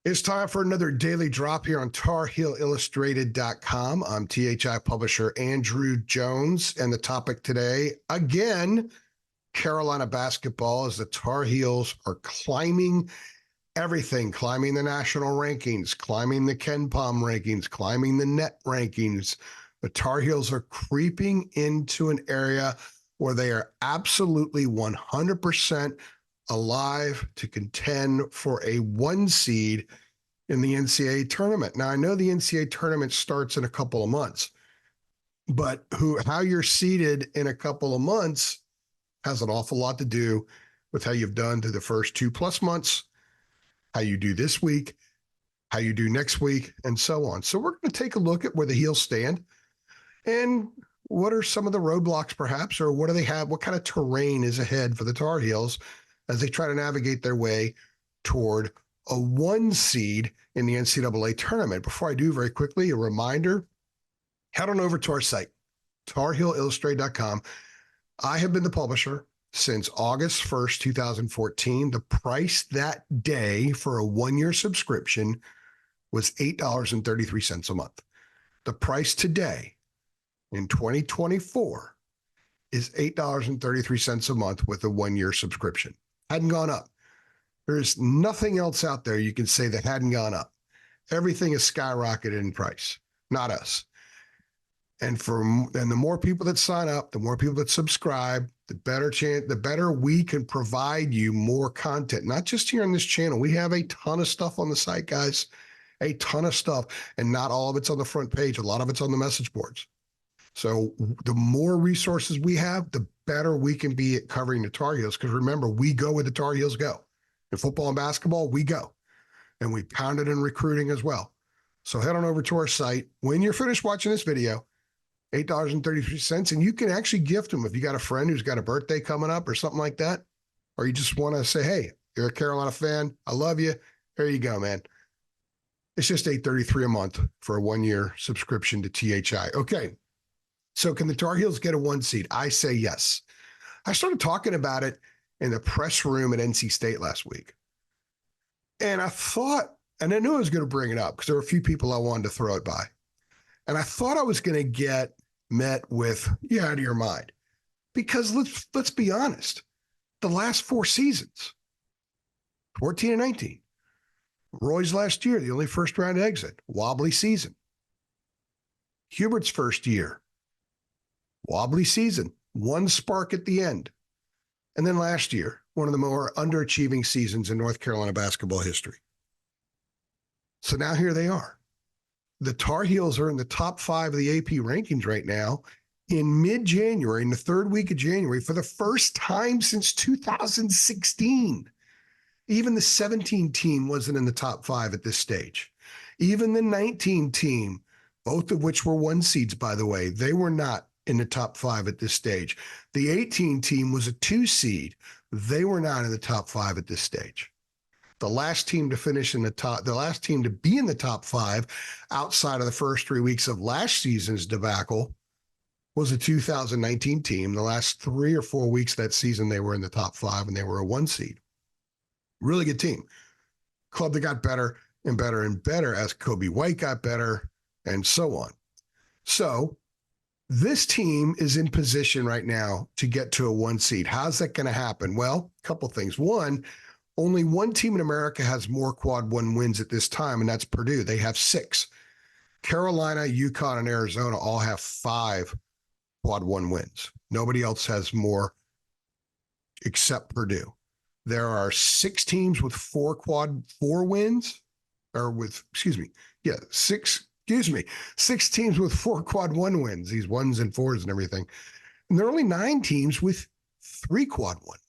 It's time for another daily drop here on TarHeelIllustrated.com. I'm THI publisher Andrew Jones, and the topic today, again, Carolina basketball, as the Tar Heels are climbing everything, climbing the national rankings, climbing the KenPom rankings, climbing the net rankings. The Tar Heels are creeping into an area where they are absolutely 100% alive to contend for a 1 seed in the NCAA tournament. Now, I know the NCAA tournament starts in a couple of months, but how you're seeded in a couple of months has an awful lot to do with how you've done through the first 2+ months, how you do this week, how you do next week, and so on. So we're going to take a look at where the Heels stand and what are some of the roadblocks perhaps, or what do they have? What kind of terrain is ahead for the Tar Heels as they try to navigate their way toward a 1 seed in the NCAA tournament. Before I do, very quickly, a reminder, head on over to our site, TarHeelIllustrated.com. I have been the publisher since August 1st, 2014. The price that day for a 1-year subscription was $8.33 a month. The price today in 2024 is $8.33 a month with a 1-year subscription. Hadn't gone up. There's nothing else out there you can say that hadn't gone up. Everything is skyrocketed in price, not us. And the more people that sign up, the more people that subscribe, the better we can provide you more content, not just here on this channel. We have a ton of stuff on the site, guys, a ton of stuff, and not all of it's on the front page. A lot of it's on the message boards. So the more resources we have, the better we can be at covering the Tar Heels. Because remember, we go where the Tar Heels go. In football and basketball, we go. And we pound it in recruiting as well. So head on over to our site. When you're finished watching this video, $8.33, and you can actually gift them if you got a friend who's got a birthday coming up or something like that, or you just want to say, hey, you're a Carolina fan, I love you, here you go, man. It's just $8.33 a month for a 1-year subscription to THI. Okay, so can the Tar Heels get a 1 seed? I say yes. I started talking about it in the press room at NC State last week, and I thought, and I knew I was going to bring it up because there were a few people I wanted to throw it by. And I thought I was going to get met with, yeah, out of your mind. Because let's be honest, the last 4 seasons, 14 and 19, Roy's last year, the only first round exit, wobbly season. Hubert's first year, wobbly season, 1 spark at the end. And then last year, one of the more underachieving seasons in North Carolina basketball history. So now here they are. The Tar Heels are in the top 5 of the AP rankings right now in mid-January, in the 3rd week of January, for the first time since 2016. Even the 17 team wasn't in the top 5 at this stage. Even the 19 team, both of which were 1 seeds, by the way, they were not in the top 5 at this stage. The 18 team was a 2 seed. They were not in the top 5 at this stage. The last team to finish in the last team to be in the top 5 outside of the first 3 weeks of last season's debacle was a 2019 team. The last 3 or 4 weeks of that season, they were in the top 5 and they were a 1 seed. Really good team. Club that got better and better and better as Kobe White got better and so on. So this team is in position right now to get to a 1 seed. How's that going to happen? Well, a couple things. One, only 1 team in America has more quad 1 wins at this time, and that's Purdue. They have 6. Carolina, UConn, and Arizona all have 5 quad 1 wins. Nobody else has more except Purdue. There are 6 teams with 4 quad 4 wins, or with, 6 teams with 4 quad 1 wins, these 1s and 4s and everything. And there are only 9 teams with 3 quad 1 wins.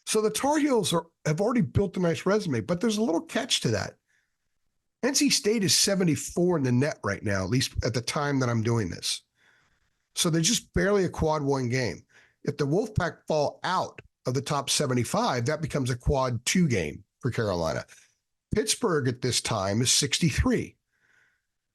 So the Tar Heels have already built a nice resume, but there's a little catch to that. NC State is 74 in the net right now, at least at the time that I'm doing this. So they're just barely a quad 1 game. If the Wolfpack fall out of the top 75, that becomes a quad 2 game for Carolina. Pittsburgh at this time is 63.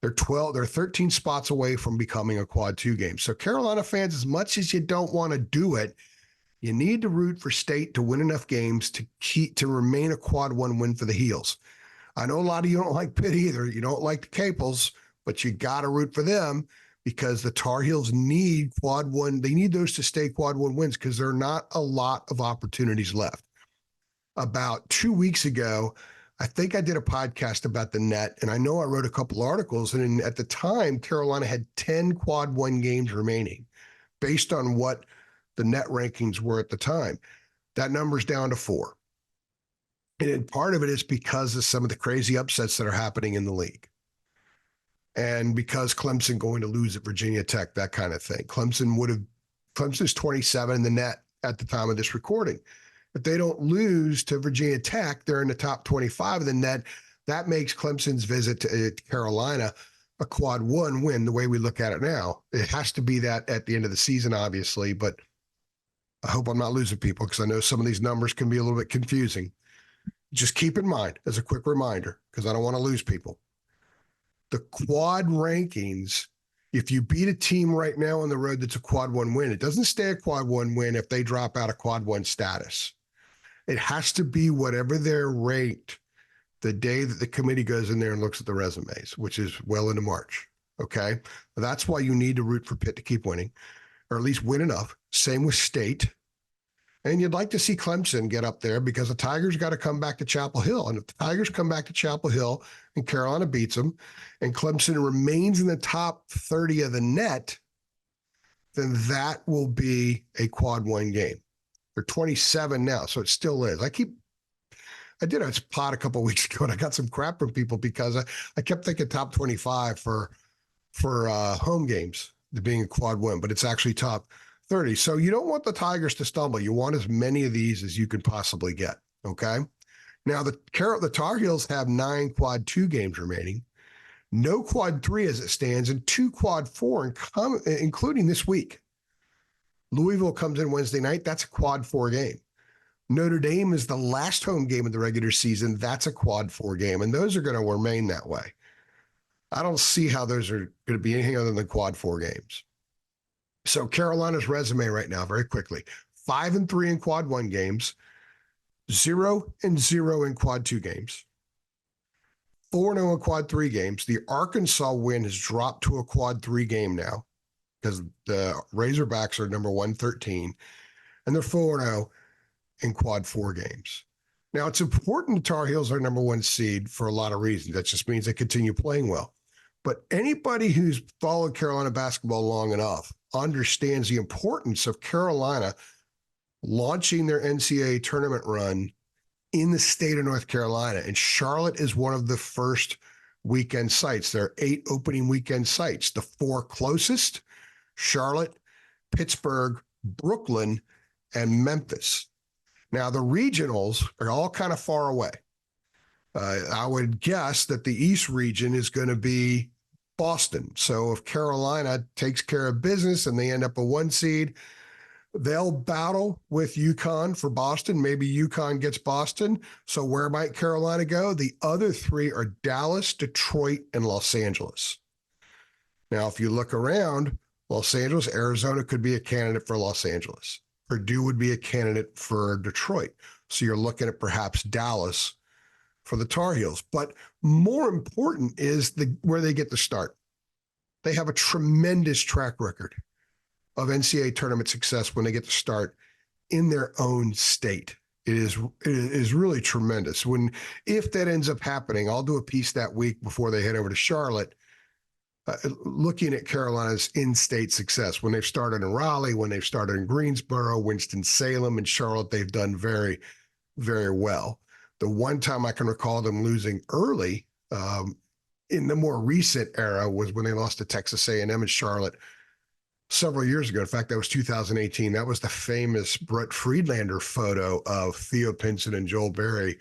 They're 13 spots away from becoming a quad 2 game. So Carolina fans, as much as you don't want to do it, you need to root for State to win enough games to remain a quad 1 win for the Heels. I know a lot of you don't like Pitt either. You don't like the Capels, but you got to root for them because the Tar Heels need quad one. They need those to stay quad one wins because there are not a lot of opportunities left. About 2 weeks ago, I think I did a podcast about the net, and I know I wrote a couple articles. And at the time, Carolina had 10 quad one games remaining based on what the net rankings were at the time. That number's down to 4. And part of it is because of some of the crazy upsets that are happening in the league. And because Clemson going to lose at Virginia Tech, that kind of thing. Clemson's 27 in the net at the time of this recording. If they don't lose to Virginia Tech, they're in the top 25 of the net. That makes Clemson's visit to Carolina a quad one win the way we look at it now. It has to be that at the end of the season, obviously, but I hope I'm not losing people because I know some of these numbers can be a little bit confusing. Just keep in mind, as a quick reminder, because I don't want to lose people, the quad rankings, if you beat a team right now on the road that's a quad one win, it doesn't stay a quad one win if they drop out of quad one status. It has to be whatever they're ranked the day that the committee goes in there and looks at the resumes, which is well into March. Okay. That's why you need to root for Pitt to keep winning, or at least win enough. Same with State. And you'd like to see Clemson get up there because the Tigers got to come back to Chapel Hill. And if the Tigers come back to Chapel Hill and Carolina beats them and Clemson remains in the top 30 of the net, then that will be a quad one game. They're 27 now, so it still is. I did a pod a couple of weeks ago, and I got some crap from people because I kept thinking top 25 for home games being a quad one, but it's actually top 30. So you don't want the Tigers to stumble. You want as many of these as you can possibly get, okay? Now, the Tar Heels have 9 quad 2 games remaining, no quad 3 as it stands, and 2 quad 4, including this week. Louisville comes in Wednesday night. That's a quad 4 game. Notre Dame is the last home game of the regular season. That's a quad 4 game, and those are going to remain that way. I don't see how those are going to be anything other than quad 4 games. So Carolina's resume right now, very quickly, 5-3 in quad 1 games, 0-0 in quad 2 games, 4-0 in quad 3 games. The Arkansas win has dropped to a quad 3 game now because the Razorbacks are number 113, and they're 4-0 in quad 4 games. Now, it's important the Tar Heels are number 1 seed for a lot of reasons. That just means they continue playing well. But anybody who's followed Carolina basketball long enough understands the importance of Carolina launching their NCAA tournament run in the state of North Carolina. And Charlotte is one of the first weekend sites. There are 8 opening weekend sites. The 4 closest, Charlotte, Pittsburgh, Brooklyn, and Memphis. Now, the regionals are all kind of far away. I would guess that the East region is going to be Boston. So if Carolina takes care of business and they end up a 1 seed, they'll battle with UConn for Boston. Maybe UConn gets Boston. So where might Carolina go? The other 3 are Dallas, Detroit, and Los Angeles. Now, if you look around, Los Angeles, Arizona could be a candidate for Los Angeles. Purdue would be a candidate for Detroit. So you're looking at perhaps Dallas for the Tar Heels. But more important is where they get to start. They have a tremendous track record of NCAA tournament success when they get to start in their own state. It is really tremendous. If that ends up happening, I'll do a piece that week before they head over to Charlotte, looking at Carolina's in-state success. When they've started in Raleigh, when they've started in Greensboro, Winston-Salem, and Charlotte, they've done very, very well. The one time I can recall them losing early in the more recent era was when they lost to Texas A&M in Charlotte several years ago. In fact, that was 2018. That was the famous Brett Friedlander photo of Theo Pinson and Joel Berry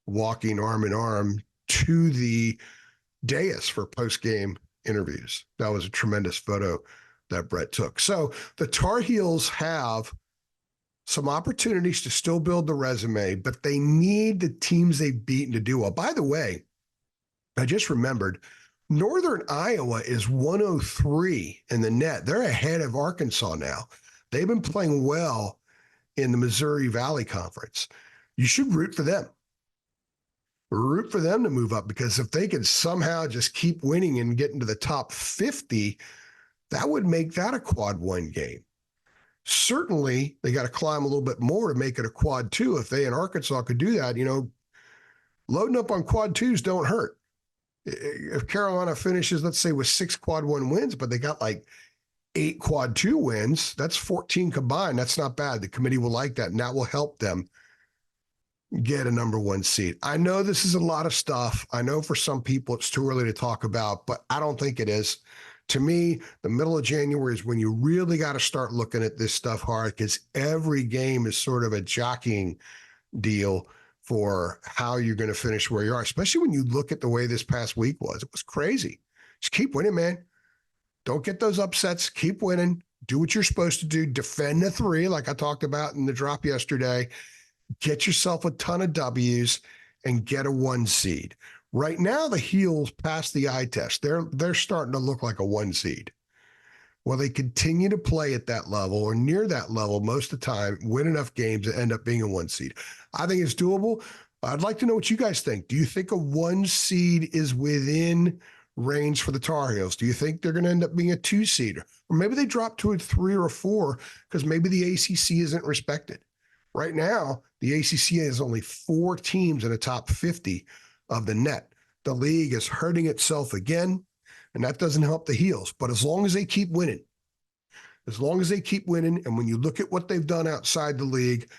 walking arm in arm to the dais for post-game interviews. That was a tremendous photo that Brett took. So the Tar Heels have some opportunities to still build the resume, but they need the teams they've beaten to do well. By the way, I just remembered Northern Iowa is 103 in the net. They're ahead of Arkansas now. They've been playing well in the Missouri Valley Conference. You should root for them. root for them to move up, because if they could somehow just keep winning and get into the top 50, that would make that a quad 1 game. Certainly, they got to climb a little bit more to make it a quad 2. If they in Arkansas could do that, loading up on quad 2s don't hurt. If Carolina finishes, let's say, with 6 quad 1 wins, but they got like 8 quad 2 wins, that's 14 combined. That's not bad. The committee will like that, and that will help them get a number 1 seed. I know this is a lot of stuff. I know for some people it's too early to talk about, but I don't think it is. To me, the middle of January is when you really got to start looking at this stuff hard, because every game is sort of a jockeying deal for how you're going to finish where you are, especially when you look at the way this past week was. It was crazy. Just keep winning, man. Don't get those upsets. Keep winning. Do what you're supposed to do. Defend the 3, like I talked about in the drop yesterday. Get yourself a ton of W's and get a 1 seed. Right now, the Heels passed the eye test. They're starting to look like a 1 seed. Well, they continue to play at that level or near that level most of the time, win enough games to end up being a 1 seed. I think it's doable. I'd like to know what you guys think. Do you think a 1 seed is within range for the Tar Heels? Do you think they're going to end up being a 2 seed? Or maybe they drop to a 3 or a 4 because maybe the ACC isn't respected. Right now, the ACC has only 4 teams in the top 50 of the net. The league is hurting itself again, and that doesn't help the Heels. But as long as they keep winning, and when you look at what they've done outside the league,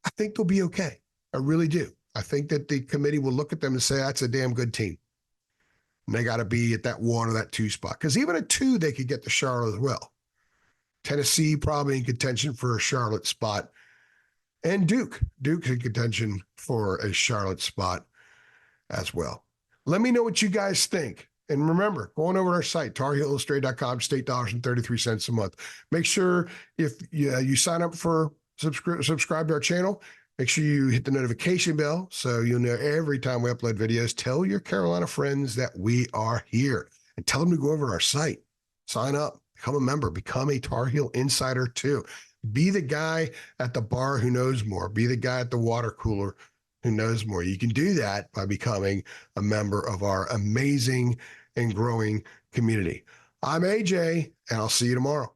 I think they'll be okay. I really do. I think that the committee will look at them and say, that's a damn good team. And they got to be at that 1 or that 2 spot. Because even at 2, they could get to Charlotte as well. Tennessee probably in contention for a Charlotte spot. And Duke's in contention for a Charlotte spot as well. Let me know what you guys think. And remember, going over to our site, TarHeelIllustrated.com, just $8.33 a month. Make sure if you sign up for subscribe to our channel, make sure you hit the notification bell so you'll know every time we upload videos. Tell your Carolina friends that we are here, and tell them to go over to our site, sign up, become a member, become a Tar Heel Insider too. Be the guy at the bar who knows more. Be the guy at the water cooler who knows more. You can do that by becoming a member of our amazing and growing community. I'm AJ, and I'll see you tomorrow.